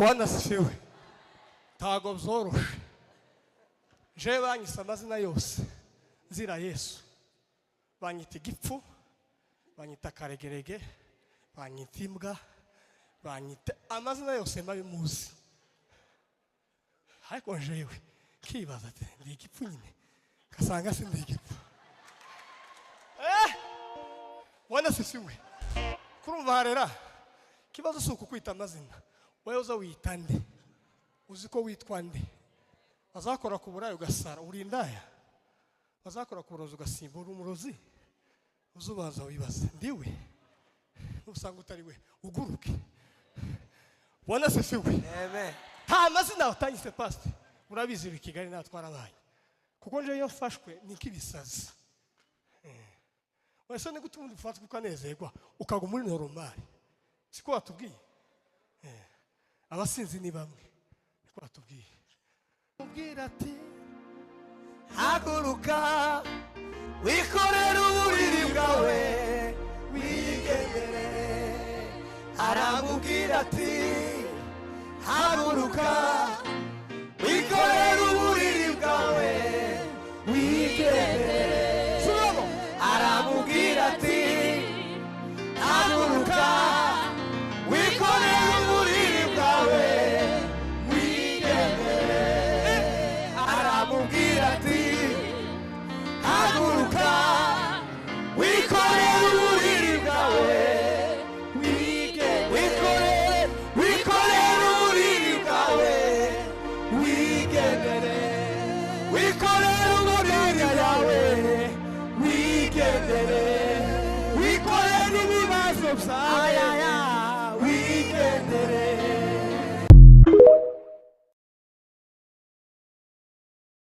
Bwana sifiwe. Ntago byoroshe. Je banyise amazina yose nzira Yesu. Banyita igipfu, banyita karegerege, banyita imbwa, banyita amazina yose mabimuzi. Ariko jewe kibaza ati ndi igipfu nyine. Kasanga sindi igipfu. Bwana sifiwe. Kurumva harera. Kibazo suko kwita amazina. Wewe uza wita nde? Uziko witwa nde? Bazakora ku burayi ugasara urindaya. Bazakora ku burozi ugasimbura umurozi. Uzubaza wibaza ndiwe. Usanga utari we uguruke. Bwana sifiwe. Amen. Ha mazina utanyise pastor. Urabizi Kigali natwarabaye. Kuko nje yo fashwe nikibisaza. Wese ni gutundi ufatwa ukanezerwa ukaguma muri normal. Siko watubwiye. Abasinzi ni bamwe. Siko watubwiye. Ubwira ati haguruka wikorera uburiri bwawe wigendere. Aramubwira ati haguruka wikorera uburiri bwawe wigendere. Aramubwira ati haguruka wikorera uburiri bwawe wigendere. Aramubwira ati haguruka wikorera uburiri bwawe wigendere. Wikorera uburiri bwawe wigendere. Wikorera uburiri bwawe wigendere. Wikorera ibibazo byawe wigendere.